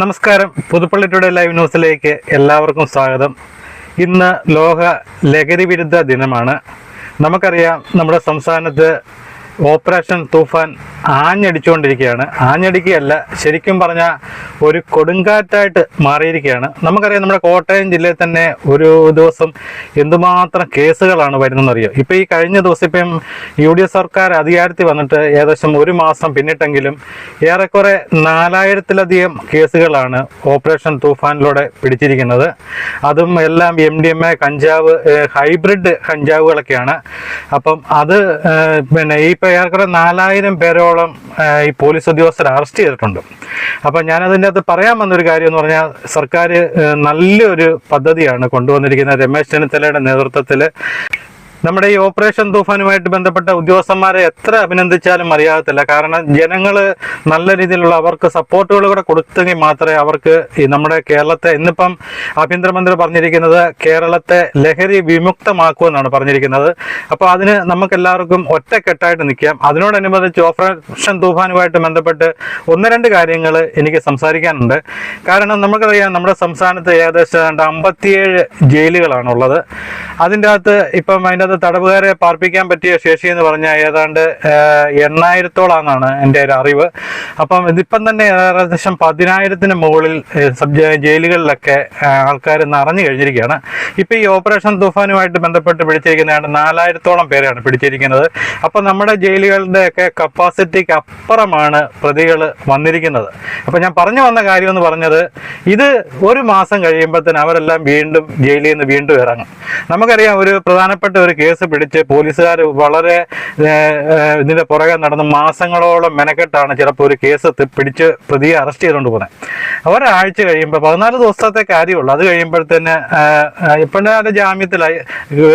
നമസ്കാരം. Puthuppally today live ന്യൂസിലേക്ക് എല്ലാവർക്കും സ്വാഗതം. ഇന്ന് ലോക ലഹരി വിരുദ്ധ ദിനമാണ്. നമുക്കറിയാം, നമ്മുടെ സംസ്ഥാനത്ത് ഓപ്പറേഷൻ തൂഫാൻ ആഞ്ഞടിച്ചുകൊണ്ടിരിക്കുകയാണ്. ആഞ്ഞടിക്കുകയല്ല, ശരിക്കും പറഞ്ഞാൽ ഒരു കൊടുങ്കാറ്റായിട്ട് മാറിയിരിക്കുകയാണ്. നമുക്കറിയാം, നമ്മുടെ കോട്ടയം ജില്ലയിൽ തന്നെ ഒരു ദിവസം എന്തുമാത്രം കേസുകളാണ് വരുന്നതെന്നറിയോ. ഇപ്പോൾ ഈ കഴിഞ്ഞ ദിവസം ഇപ്പം UDF സർക്കാർ അധികാരത്തിൽ വന്നിട്ട് ഏകദേശം ഒരു മാസം പിന്നിട്ടെങ്കിലും ഏറെക്കുറെ 4000-ലധികം കേസുകളാണ് ഓപ്പറേഷൻ തൂഫാനിലൂടെ പിടിച്ചിരിക്കുന്നത്. അതും എല്ലാം MDMA, കഞ്ചാവ്, ഹൈബ്രിഡ് കഞ്ചാവുകളൊക്കെയാണ്. അപ്പം അത് ഈ ഏറെക്കുറെ 4000 പേരോളം ഈ പോലീസ് ഉദ്യോഗസ്ഥരെ അറസ്റ്റ് ചെയ്തിട്ടുണ്ട്. അപ്പം ഞാനതിൻ്റെ അകത്ത് പറയാൻ വന്നൊരു കാര്യം എന്ന് പറഞ്ഞാൽ, സർക്കാർ നല്ലൊരു പദ്ധതിയാണ് കൊണ്ടുവന്നിരിക്കുന്നത്. രമേശ് ചെന്നിത്തലയുടെ നേതൃത്വത്തിൽ നമ്മുടെ ഈ ഓപ്പറേഷൻ തൂഫാനുമായിട്ട് ബന്ധപ്പെട്ട ഉദ്യോഗസ്ഥന്മാരെ എത്ര അഭിനന്ദിച്ചാലും മതിയാകത്തില്ല. കാരണം ജനങ്ങൾ നല്ല രീതിയിലുള്ള അവർക്ക് സപ്പോർട്ടുകൾ കൂടെ കൊടുത്തെങ്കിൽ മാത്രമേ അവർക്ക് ഈ നമ്മുടെ കേരളത്തെ, ഇന്നിപ്പം ആഭ്യന്തരമന്ത്രി പറഞ്ഞിരിക്കുന്നത് കേരളത്തെ ലഹരി വിമുക്തമാക്കുമെന്നാണ് പറഞ്ഞിരിക്കുന്നത്. അപ്പോൾ അതിന് നമുക്കെല്ലാവർക്കും ഒറ്റക്കെട്ടായിട്ട് നിൽക്കാം. അതിനോടനുബന്ധിച്ച് ഓപ്പറേഷൻ തൂഫാനുമായിട്ട് ബന്ധപ്പെട്ട് 1-2 കാര്യങ്ങൾ എനിക്ക് സംസാരിക്കാനുണ്ട്. കാരണം നമുക്കറിയാം, നമ്മുടെ സംസ്ഥാനത്ത് ഏകദേശം 57 ജയിലുകളാണുള്ളത്. അതിൻ്റെ അകത്ത് ഇപ്പം അതിൻ്റെ തടവുകാരെ പാർപ്പിക്കാൻ പറ്റിയ ശേഷി എന്ന് പറഞ്ഞാൽ ഏതാണ്ട് 8000-ഓളാണെന്നാണ് എൻ്റെ ഒരു അറിവ്. അപ്പം ഇതിപ്പം തന്നെ ഏകദേശം 10,000-ന് മുകളിൽ ജയിലുകളിലൊക്കെ ആൾക്കാർ നിറഞ്ഞു കഴിഞ്ഞിരിക്കുകയാണ്. ഇപ്പം ഈ ഓപ്പറേഷൻ തൂഫാനുമായിട്ട് ബന്ധപ്പെട്ട് പിടിച്ചിരിക്കുന്നതാണ് 4000-ഓളം പേരാണ് പിടിച്ചിരിക്കുന്നത്. അപ്പം നമ്മുടെ ജയിലുകളുടെയൊക്കെ കപ്പാസിറ്റിക്ക് അപ്പുറമാണ് പ്രതികൾ വന്നിരിക്കുന്നത്. അപ്പം ഞാൻ പറഞ്ഞു വന്ന കാര്യം എന്ന് പറഞ്ഞത്, ഇത് ഒരു മാസം കഴിയുമ്പോഴത്തേന് അവരെല്ലാം വീണ്ടും ജയിലിൽ നിന്ന് വീണ്ടും ഇറങ്ങും. നമുക്കറിയാം, ഒരു പ്രധാനപ്പെട്ട ഒരു കേസ് പിടിച്ച് പോലീസുകാർ വളരെ ഇതിൻ്റെ പുറകെ നടന്ന് മാസങ്ങളോളം മെനക്കെട്ടാണ് ചിലപ്പോൾ ഒരു കേസ് പിടിച്ച് പ്രതിയെ അറസ്റ്റ് ചെയ്തുകൊണ്ട് പോകുന്നത്. ഒരാഴ്ച കഴിയുമ്പോൾ 14 ദിവസത്തെ കാര്യമുള്ളൂ. അത് കഴിയുമ്പോഴത്തേന് ഇപ്പോഴത്തെ അത് ജാമ്യത്തിലായി,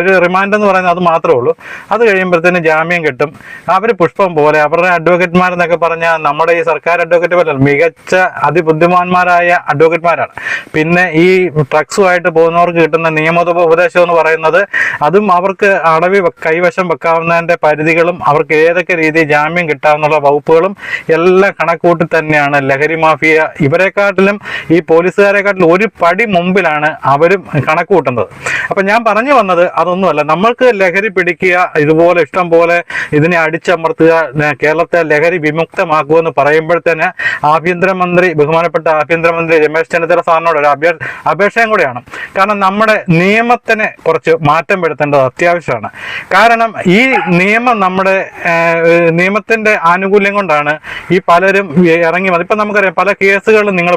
ഒരു റിമാൻഡ് എന്ന് പറയുന്നത് അത് മാത്രമേ ഉള്ളൂ. അത് കഴിയുമ്പോഴത്തേന് ജാമ്യം കിട്ടും. അവർ പുഷ്പം പോലെ അവരുടെ അഡ്വക്കേറ്റ്മാരെന്നൊക്കെ പറഞ്ഞാൽ നമ്മുടെ ഈ സർക്കാർ അഡ്വക്കേറ്റ് പോലെ മികച്ച അതിബുദ്ധിമാന്മാരായ അഡ്വക്കേറ്റ്മാരാണ്. പിന്നെ ഈ ഡ്രഗ്സുമായിട്ട് പോകുന്നവർക്ക് കിട്ടുന്ന നിയമോപദേശം എന്ന് പറയുന്നത്, അതും അവർക്ക് അടവി കൈവശം വെക്കാവുന്നതിൻ്റെ പരിധികളും അവർക്ക് ഏതൊക്കെ രീതിയിൽ ജാമ്യം കിട്ടാവുന്ന വകുപ്പുകളും എല്ലാം കണക്കൂട്ടി തന്നെയാണ് ലഹരി മാഫിയ. ഇവരെക്കാട്ടിലും ഈ പോലീസുകാരെക്കാട്ടിലും ഒരു പടി മുമ്പിലാണ് അവരും കണക്ക് കൂട്ടുന്നത്. അപ്പം ഞാൻ പറഞ്ഞു വന്നത് അതൊന്നുമല്ല, നമ്മൾക്ക് ലഹരി പിടിക്കുക, ഇതുപോലെ ഇഷ്ടം പോലെ ഇതിനെ അടിച്ചമർത്തുക, കേരളത്തെ ലഹരി വിമുക്തമാക്കുമെന്ന് പറയുമ്പോഴത്തേന് ബഹുമാനപ്പെട്ട ആഭ്യന്തരമന്ത്രി രമേശ് ചെന്നിത്തല സാറിനോട് ഒരു അപേക്ഷയും കൂടെയാണ്. കാരണം നമ്മുടെ നിയമത്തിനെ കുറച്ച് മാറ്റം വരുത്തേണ്ടത് അത്യാവശ്യമാണ്. കാരണം ഈ നിയമം, നമ്മുടെ നിയമത്തിൻ്റെ ആനുകൂല്യം കൊണ്ടാണ് ഈ പലരും ഇറങ്ങി വന്നത്. ഇപ്പം നമുക്കറിയാം, പല കേസുകളും നിങ്ങൾ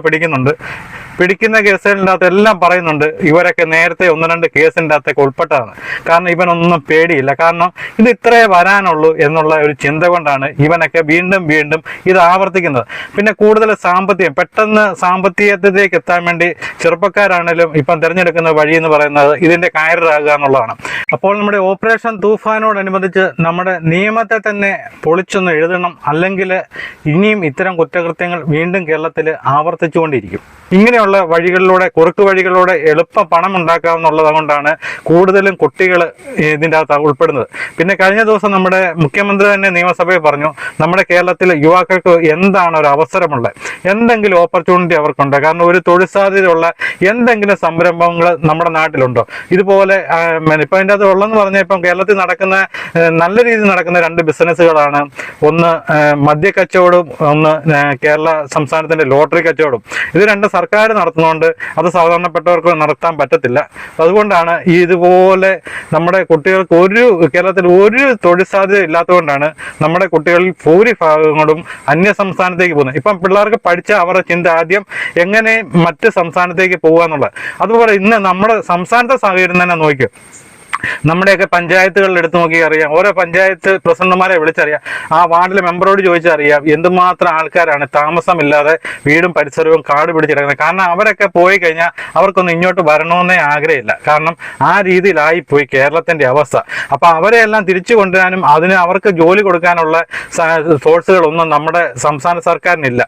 പിടിക്കുന്ന കേസുകളിൻ്റെ അകത്ത് എല്ലാം പറയുന്നുണ്ട് ഇവരൊക്കെ നേരത്തെ 1-2 കേസിൻ്റെ അകത്തൊക്കെ ഉൾപ്പെട്ടതാണ്. കാരണം ഇവനൊന്നും പേടിയില്ല. കാരണം ഇത് ഇത്രേ വരാനുള്ളൂ എന്നുള്ള ഒരു ചിന്ത കൊണ്ടാണ് ഇവനൊക്കെ വീണ്ടും വീണ്ടും ഇത് ആവർത്തിക്കുന്നത്. പിന്നെ കൂടുതൽ പെട്ടെന്ന് സാമ്പത്തികത്തിലേക്ക് എത്താൻ വേണ്ടി ചെറുപ്പക്കാരാണെങ്കിലും ഇപ്പം തിരഞ്ഞെടുക്കുന്ന വഴി എന്ന് പറയുന്നത് ഇതിൻ്റെ കയറാകുക എന്നുള്ളതാണ്. അപ്പോൾ നമ്മുടെ ഓപ്പറേഷൻ തൂഫാനോടനുബന്ധിച്ച് നമ്മുടെ നിയമത്തെ തന്നെ പൊളിച്ചൊന്ന് എഴുതണം. അല്ലെങ്കിൽ ഇനിയും ഇത്തരം കുറ്റകൃത്യങ്ങൾ വീണ്ടും കേരളത്തിൽ ആവർത്തിച്ചുകൊണ്ടിരിക്കും. ഇങ്ങനെയുള്ള കുറുക്ക് വഴികളിലൂടെ എളുപ്പ പണം ഉണ്ടാക്കാവുന്നുള്ളത് കൊണ്ടാണ് കൂടുതലും കുട്ടികൾ ഇതിൻ്റെ അകത്ത് ഉൾപ്പെടുന്നത്. പിന്നെ കഴിഞ്ഞ ദിവസം നമ്മുടെ മുഖ്യമന്ത്രി തന്നെ നിയമസഭയിൽ പറഞ്ഞു, നമ്മുടെ കേരളത്തിൽ യുവാക്കൾക്ക് എന്താണ് ഒരു അവസരമുള്ളത്, എന്തെങ്കിലും ഓപ്പർച്യൂണിറ്റി അവർക്കുണ്ട്. കാരണം ഒരു തൊഴിൽ സാധ്യതയുള്ള എന്തെങ്കിലും സംരംഭങ്ങൾ നമ്മുടെ നാട്ടിലുണ്ടോ? ഇതുപോലെ ഇപ്പം അതിൻ്റെ അകത്ത് ഉള്ളതെന്ന് പറഞ്ഞാൽ, ഇപ്പം കേരളത്തിൽ നല്ല രീതിയിൽ നടക്കുന്ന 2 ബിസിനസ്സുകളാണ്. ഒന്ന് മദ്യക്കച്ചവടവും, ഒന്ന് കേരള സംസ്ഥാനത്തിൻ്റെ ലോട്ടറി കച്ചവടവും. ഇത് 2 സർക്കാർ നടത്തുന്നതുകൊണ്ട് അത് സാധാരണപ്പെട്ടവർക്ക് നടത്താൻ പറ്റത്തില്ല. അതുകൊണ്ടാണ് ഇതുപോലെ നമ്മുടെ കുട്ടികൾക്ക് കേരളത്തിൽ ഒരു തൊഴിൽ സാധ്യത ഇല്ലാത്തതുകൊണ്ടാണ് നമ്മുടെ കുട്ടികളിൽ ഭൂരിഭാഗങ്ങളും അന്യ സംസ്ഥാനത്തേക്ക് പോകുന്നത്. ഇപ്പം പിള്ളേർക്ക് പഠിച്ച അവരുടെ ചിന്ത ആദ്യം എങ്ങനെ മറ്റ് സംസ്ഥാനത്തേക്ക് പോകുക എന്നുള്ളത്. അതുപോലെ ഇന്ന് നമ്മുടെ സംസ്ഥാനത്തെ സാഹചര്യം തന്നെ നോക്കിയോ. നമ്മുടെയൊക്കെ പഞ്ചായത്തുകളിൽ എടുത്തു നോക്കി അറിയാം, ഓരോ പഞ്ചായത്ത് പ്രസിഡന്റുമാരെ വിളിച്ചറിയാം, ആ വാർഡിലെ മെമ്പറോട് ചോദിച്ചറിയാം എന്തുമാത്രം ആൾക്കാരാണ് താമസമില്ലാതെ വീടും പരിസരവും കാട് പിടിച്ചിടക്കുന്നത്. കാരണം അവരൊക്കെ പോയി കഴിഞ്ഞാൽ അവർക്കൊന്നും ഇങ്ങോട്ട് വരണമെന്നേ ആഗ്രഹമില്ല. കാരണം ആ രീതിയിലായിപ്പോയി കേരളത്തിൻ്റെ അവസ്ഥ. അപ്പോൾ അവരെയെല്ലാം തിരിച്ചു കൊണ്ടുവരാനും അവർക്ക് ജോലി കൊടുക്കാനുള്ള സോഴ്സുകളൊന്നും നമ്മുടെ സംസ്ഥാന സർക്കാരിനില്ല.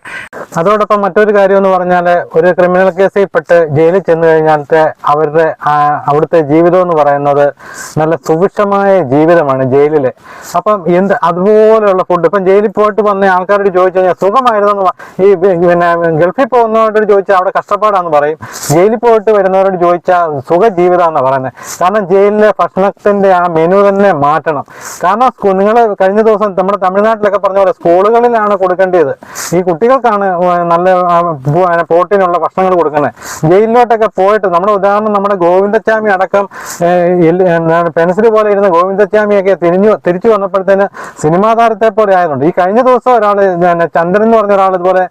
അതോടൊപ്പം മറ്റൊരു കാര്യം എന്ന് പറഞ്ഞാൽ, ഒരു ക്രിമിനൽ കേസിൽ പെട്ട് ജയിലിൽ ചെന്ന് കഴിഞ്ഞാലത്തെ അവിടുത്തെ ജീവിതം എന്ന് പറയുന്നത് നല്ല സുഭിക്ഷമായ ജീവിതമാണ് ജയിലിലെ. അപ്പം അതുപോലെയുള്ള ഫുഡ് ഇപ്പം ജയിലിൽ പോയിട്ട് വന്ന ആൾക്കാരോട് ചോദിച്ചു കഴിഞ്ഞാൽ സുഖമായിരുന്നെന്ന് പിന്നെ ഗൾഫിൽ പോകുന്നവരോട് ചോദിച്ചാൽ അവിടെ കഷ്ടപ്പാടാന്ന് പറയും. ജയിലിൽ പോയിട്ട് വരുന്നവരോട് ചോദിച്ചാൽ സുഖ ജീവിതമാണെന്നാണ് പറയുന്നത്. കാരണം ജയിലിലെ ഭക്ഷണത്തിന്റെ ആ മെനു തന്നെ മാറ്റണം. കാരണം നിങ്ങൾ കഴിഞ്ഞ ദിവസം നമ്മുടെ തമിഴ്നാട്ടിലൊക്കെ പറഞ്ഞ പോലെ സ്കൂളുകളിലാണ് കൊടുക്കേണ്ടത്, ഈ കുട്ടികൾക്കാണ് നല്ല പ്രോട്ടീനുള്ള ഭക്ഷണങ്ങൾ കൊടുക്കുന്നത്. ജയിലിലോട്ടൊക്കെ പോയിട്ട് നമ്മുടെ ഉദാഹരണം നമ്മുടെ ഗോവിന്ദച്ചാമി അടക്കം പെൻസിൽ പോലെ ഇരുന്ന ഗോവിന്ദച്ചാമിയൊക്കെ തിരിച്ചു വന്നപ്പോഴത്തേന് സിനിമാ താരത്തെ പോലെ ആയതുകൊണ്ട്. ഈ കഴിഞ്ഞ ദിവസം ഒരാൾ ചന്ദ്രൻ എന്ന് പറഞ്ഞ ഒരാൾ ഇതുപോലെ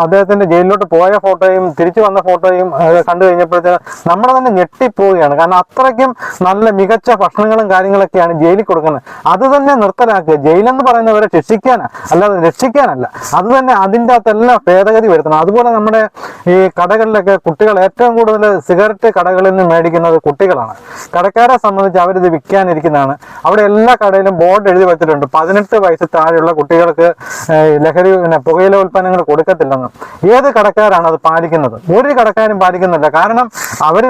അദ്ദേഹത്തിന്റെ ജയിലിലോട്ട് പോയ ഫോട്ടോയും തിരിച്ചു വന്ന ഫോട്ടോയും കണ്ടു കഴിഞ്ഞപ്പോഴത്തേന് നമ്മളെ തന്നെ ഞെട്ടിപ്പോവുകയാണ്. കാരണം അത്രയ്ക്കും നല്ല മികച്ച ഭക്ഷണങ്ങളും കാര്യങ്ങളൊക്കെയാണ് ജയിലിൽ കൊടുക്കുന്നത്. അത് തന്നെ നിർത്തലാക്കുക. ജയിലെന്ന് പറയുന്നവരെ ശിക്ഷിക്കാനാ, അല്ലാതെ രക്ഷിക്കാനല്ല. അത് തന്നെ അതിൻ്റെ അകത്തെല്ലാം ഭേദഗതി വരുത്തണം. അതുപോലെ നമ്മുടെ ഈ കടകളിലൊക്കെ കുട്ടികൾ ഏറ്റവും കൂടുതൽ സിഗരറ്റ് കടകളിൽ നിന്ന് മേടിക്കുന്നത് കുട്ടികളാണ്. കടക്കാരെ സംബന്ധിച്ച് അവരിത് വിൽക്കാനിരിക്കുന്നതാണ്. അവിടെ എല്ലാ കടയിലും ബോർഡ് എഴുതി വെച്ചിട്ടുണ്ട് 18 വയസ്സ് താഴെയുള്ള കുട്ടികൾക്ക് ലഹരി പുകയില ഉൽപ്പന്നങ്ങൾ കൊടുക്കത്തില്ലെന്ന്. ഏത് കടക്കാരാണ് അത് പാലിക്കുന്നത്? ഒരു കടക്കാരും പാലിക്കുന്നില്ല. കാരണം അവർ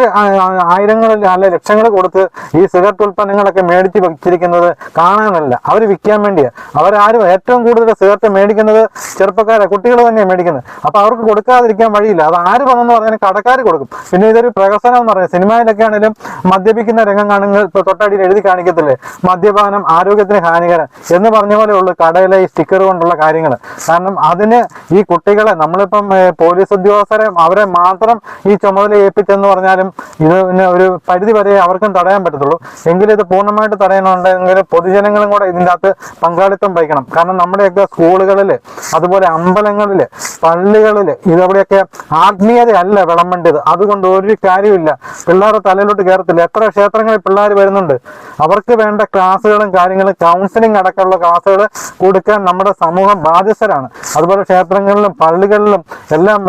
ആയിരങ്ങളിൽ അല്ലെ ലക്ഷങ്ങൾ കൊടുത്ത് ഈ സിഗരറ്റ് ഉൽപ്പന്നങ്ങളൊക്കെ മേടിച്ച് വെച്ചിരിക്കുന്നത് കാണാനല്ല, അവർ വിൽക്കാൻ വേണ്ടിയാണ്. അവരാരും ഏറ്റവും കൂടുതൽ സിഗരറ്റ് മേടിക്കുന്നത് ചെറുപ്പക്കാരെ കുട്ടികൾ തന്നെയാണ് മേടിക്കുന്നത്. അപ്പൊ അവർക്ക് കൊടുക്കാതിരിക്കാൻ വഴിയില്ല. അത് ആര് വന്നെന്ന് പറഞ്ഞാൽ കടക്കാർ കൊടുക്കും. പിന്നെ ഇതൊരു പ്രഹസനം എന്ന് പറയുന്നത്, സിനിമയിലൊക്കെ ആണെങ്കിലും മദ്യപിക്കുന്ന രംഗം കാണുമ്പോൾ തൊട്ടടിയിൽ എഴുതി കാണിക്കത്തില്ലേ, മദ്യപാനം ആരോഗ്യത്തിന് ഹാനികരം എന്ന് പറഞ്ഞ പോലെ ഉള്ളു കടയിലെ ഈ സ്റ്റിക്കർ കൊണ്ടുള്ള കാര്യങ്ങൾ. കാരണം അതിന് ഈ കുട്ടികളെ നമ്മളിപ്പം പോലീസ് ഉദ്യോഗസ്ഥരെ അവരെ മാത്രം ഈ ചുമതല ഏൽപ്പിച്ചെന്ന് പറഞ്ഞാലും ഇതിന് ഒരു പരിധി വരെ അവർക്കും തടയാൻ പറ്റത്തുള്ളൂ. എങ്കിലും ഇത് പൂർണ്ണമായിട്ട് തടയണമെന്നുണ്ടെങ്കിൽ പൊതുജനങ്ങളും കൂടെ ഇതിൻ്റെ അകത്ത് പങ്കാളിത്തം വഹിക്കണം. കാരണം നമ്മുടെയൊക്കെ സ്കൂളുകളിൽ, അതുപോലെ അമ്പലങ്ങളിൽ, പള്ളികളിൽ ഇതവിടെയൊക്കെ ആത്മീയതയല്ല വിളമ്പേണ്ടത്. അതുകൊണ്ട് ഒരു കാര്യമില്ല, പിള്ളേരുടെ തലയിലോട്ട് കയറത്തില്ല. എത്ര ക്ഷേത്രങ്ങളിൽ പിള്ളേർ വരുന്നുണ്ട്, അവർക്ക് വേണ്ട ക്ലാസ്സുകളും കാര്യങ്ങളും കൗൺസിലിംഗ് അടക്കമുള്ള ക്ലാസ്സുകൾ കൊടുക്കാൻ നമ്മുടെ സമൂഹം ബാധ്യസ്ഥരാണ്. അതുപോലെ ക്ഷേത്രങ്ങളിലും പള്ളികളിലും എല്ലാം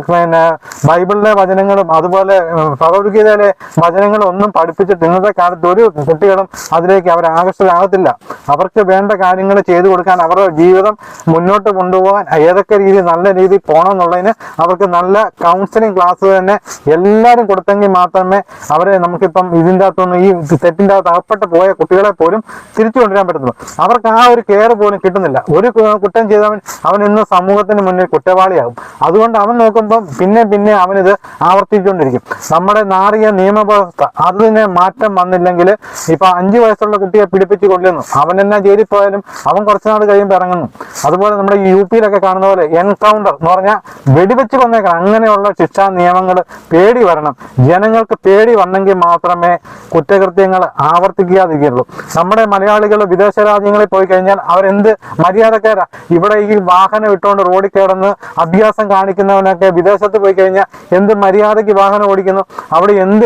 പിന്നെ ബൈബിളിലെ വചനങ്ങളും അതുപോലെ ഭഗവത്ഗീതയിലെ വചനങ്ങളും ഒന്നും പഠിപ്പിച്ചിട്ട് ഇന്നത്തെ കാലത്ത് ഒരു കുട്ടികളും അതിലേക്ക് അവർ ആകർഷകരാകത്തില്ല. അവർക്ക് വേണ്ട കാര്യങ്ങൾ ചെയ്തു കൊടുക്കാൻ, അവരുടെ ജീവിതം മുന്നോട്ട് കൊണ്ടുപോകാൻ ഏതൊക്കെ രീതി നല്ല രീതിയിൽ പോകണം എന്നുള്ളതിന് അവർക്ക് നല്ല കൗൺസിലിംഗ് ക്ലാസ് തന്നെ എല്ലാവരും കൊടുത്തെങ്കിൽ മാത്രമേ അവരെ നമുക്കിപ്പം ഇതിൻ്റെ അകത്തൊന്നും ഈ തെറ്റിൻ്റെ അകത്ത് അകപ്പെട്ട് പോയ കുട്ടികളെ പോലും തിരിച്ചു കൊണ്ടുവരാൻ പറ്റത്തുള്ളൂ. അവർക്ക് ആ ഒരു കെയർ പോലും കിട്ടുന്നില്ല. ഒരു കുറ്റം ചെയ്തവൻ അവൻ ഇന്ന് സമൂഹത്തിന് മുന്നിൽ കുറ്റവാളിയാകും. അതുകൊണ്ട് അവൻ നോക്കുമ്പം പിന്നെ അവനിത് ആവർത്തിച്ചുകൊണ്ടിരിക്കും. നമ്മുടെ നാറിയ നിയമവ്യവസ്ഥ അതിന് മാറ്റം വന്നില്ലെങ്കിൽ ഇപ്പൊ 5 വയസ്സുള്ള കുട്ടിയെ പിടിപ്പിച്ച് കൊല്ലുന്നു, അവൻ എന്നാ ജയിലിൽ പോയാലും അവൻ കുറച്ചു നാൾ കഴിയുമ്പോൾ ഇറങ്ങുന്നു. അതുപോലെ നമ്മുടെ യു പിയിലൊക്കെ കാണുന്ന പോലെ എൻകൗണ്ടർ എന്ന് പറഞ്ഞാൽ വെടിവെച്ച് കൊന്നേക്കണം. അങ്ങനെയുള്ള ശിക്ഷാ നിയമങ്ങൾ പേടി വരണം. ജനങ്ങൾക്ക് പേടി വന്നെങ്കിൽ മാത്രമേ കുറ്റകൃത്യങ്ങൾ ആവർത്തിക്കാതിരിക്കുള്ളൂ. നമ്മുടെ മലയാളികൾ വിദേശ രാജ്യങ്ങളിൽ പോയി കഴിഞ്ഞാൽ അവരെന്ത് മര്യാദക്കാരാ. ഇവിടെ ഈ വാഹനം ഇട്ടുകൊണ്ട് റോഡിൽ കിടന്ന് അഭ്യാസം കാണിക്കുന്നവനൊക്കെ വിദേശത്ത് പോയി കഴിഞ്ഞാൽ എന്ത് മര്യാദയ്ക്ക് വാഹനം ഓടിക്കുന്നു, അവിടെ എന്ത്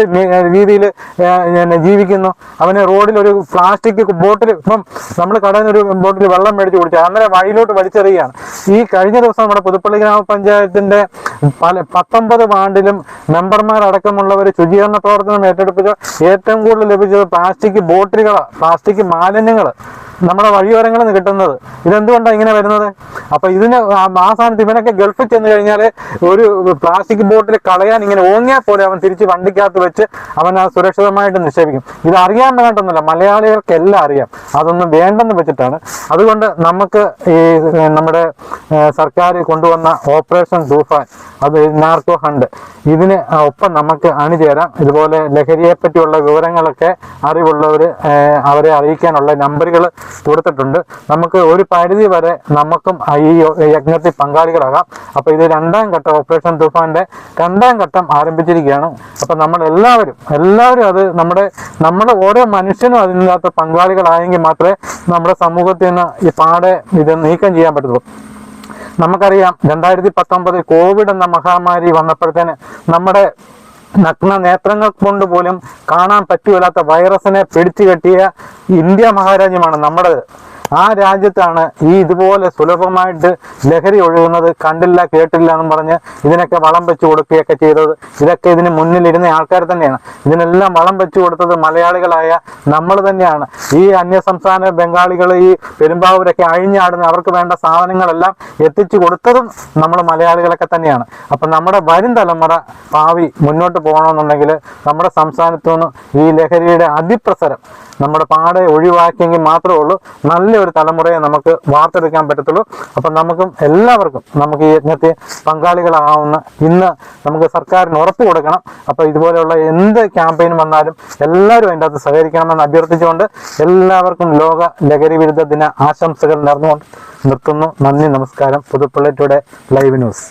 രീതിയിൽ ജീവിക്കുന്നു. അവന് റോഡിൽ ഒരു പ്ലാസ്റ്റിക് ബോട്ടിൽ, ഇപ്പം നമ്മൾ കടയിൽ ഒരു ബോട്ടിൽ വെള്ളം മേടിച്ച് കുടിച്ചാൽ അന്നേരം വഴിയിലോട്ട് വലിച്ചെറിയുകയാണ്. ഈ കഴിഞ്ഞ ദിവസം നമ്മുടെ പുതുപ്പള്ളി ഗ്രാമപഞ്ചായത്തിന്റെ 19 വാർഡിലും മെമ്പർമാരടക്കമുള്ളവർ ശുചീകരണ പ്രവർത്തനം ഏറ്റെടുപ്പിച്ച ഏറ്റവും കൂടുതൽ ലഭിച്ചത് പ്ലാസ്റ്റിക് ബോട്ടിലുകളാണ്, പ്ലാസ്റ്റിക് മാലിന്യങ്ങൾ നമ്മുടെ വഴിയോരങ്ങളിൽ നിന്ന് കിട്ടുന്നത്. ഇതെന്തുകൊണ്ടാണ് ഇങ്ങനെ വരുന്നത്? അപ്പൊ ഇതിന് ആ സ്ഥാനത്ത് ഇവനൊക്കെ ഗൾഫിൽ ചെന്ന് കഴിഞ്ഞാൽ ഒരു പ്ലാസ്റ്റിക് ബോട്ടിൽ കളയാൻ ഇങ്ങനെ ഓങ്ങിയാൽ പോലെ അവൻ തിരിച്ച് വണ്ടിക്കകത്ത് വെച്ച് അവൻ അത് സുരക്ഷിതമായിട്ട് നിക്ഷേപിക്കും. ഇത് അറിയാൻ വേണ്ടൊന്നുമില്ല, മലയാളികൾക്കെല്ലാം അറിയാം. അതൊന്നും വേണ്ടെന്ന് വെച്ചിട്ടാണ്. അതുകൊണ്ട് നമുക്ക് ഈ നമ്മുടെ സർക്കാർ കൊണ്ടുവന്ന ഓപ്പറേഷൻ തൂഫാൻ, അത് നാർക്കോ ഹണ്ട്, ഇതിന് ഒപ്പം നമുക്ക് അണിചേരാം. ഇതുപോലെ ലഹരിയെ പറ്റിയുള്ള വിവരങ്ങളൊക്കെ അറിവുള്ളവർ അവരെ അറിയിക്കാനുള്ള നമ്പറുകൾ കൊടുത്തിട്ടുണ്ട്. നമുക്ക് ഒരു പരിധി വരെ നമുക്കും ഈ യജ്ഞത്തിൽ പങ്കാളികളാകാം. അപ്പൊ ഇത് 2ാം ഘട്ടം ഓപ്പറേഷൻ തൂഫാന്റെ 2ാം ഘട്ടം ആരംഭിച്ചിരിക്കുകയാണ്. അപ്പൊ നമ്മൾ എല്ലാവരും അത് നമ്മുടെ ഓരോ മനുഷ്യനും അതിനകത്ത് പങ്കാളികളായെങ്കിൽ മാത്രമേ നമ്മുടെ സമൂഹത്തിൽ നിന്ന് ഈ പാടെ ഇത് നീക്കം ചെയ്യാൻ പറ്റുള്ളൂ. നമുക്കറിയാം 2019 കോവിഡ് എന്ന മഹാമാരി വന്നപ്പോഴത്തേന് നമ്മുടെ നഗ്ന നേത്രങ്ങൾ കൊണ്ട് പോലും കാണാൻ പറ്റുകയില്ലാത്ത വൈറസിനെ പിടിച്ചു കെട്ടിയ ഇന്ത്യ മഹാരാജ്യമാണ് നമ്മുടേത്. ആ രാജ്യത്താണ് ഈ ഇതുപോലെ സുലഭമായിട്ട് ലഹരി ഒഴുകുന്നത് കണ്ടില്ല കേട്ടില്ല എന്നും പറഞ്ഞ് ഇതിനൊക്കെ വളം വെച്ച് കൊടുക്കുകയൊക്കെ ചെയ്തത്. ഇതൊക്കെ ഇതിന് മുന്നിലിരുന്ന ആൾക്കാർ തന്നെയാണ്. ഇതിനെല്ലാം വളം വെച്ച് കൊടുത്തത് മലയാളികളായ നമ്മൾ തന്നെയാണ്. ഈ അന്യസംസ്ഥാന ബംഗാളികൾ, ഈ പെരുമ്പാവൂരൊക്കെ അഴിഞ്ഞാടുന്ന അവർക്ക് വേണ്ട സാധനങ്ങളെല്ലാം എത്തിച്ചു കൊടുത്തതും നമ്മൾ മലയാളികളൊക്കെ തന്നെയാണ്. അപ്പം നമ്മുടെ വരും തലമുറ ഭാവി മുന്നോട്ട് പോകണമെന്നുണ്ടെങ്കിൽ നമ്മുടെ സംസ്ഥാനത്തു നിന്ന് ഈ ലഹരിയുടെ അതിപ്രസരം നമ്മുടെ പാടെ ഒഴിവാക്കിയെങ്കിൽ മാത്രമേ ഉള്ളൂ നല്ലൊരു തലമുറയെ നമുക്ക് വാർത്തെടുക്കാൻ പറ്റത്തുള്ളൂ. അപ്പം നമുക്കും എല്ലാവർക്കും നമുക്ക് ഈ യജ്ഞത്തെ പങ്കാളികളാവുന്ന ഇന്ന് നമുക്ക് സർക്കാരിന് ഉറപ്പ് കൊടുക്കണം. അപ്പോൾ ഇതുപോലെയുള്ള എന്ത് ക്യാമ്പയിൻ വന്നാലും എല്ലാവരും അതിൻ്റെ അകത്ത് സഹകരിക്കണമെന്ന് അഭ്യർത്ഥിച്ചുകൊണ്ട് എല്ലാവർക്കും ലോക ലഹരി വിരുദ്ധ ദിന ആശംസകൾ നേർന്നുകൊണ്ട് നിർത്തുന്നു. നന്ദി, നമസ്കാരം. Puthuppally today live news.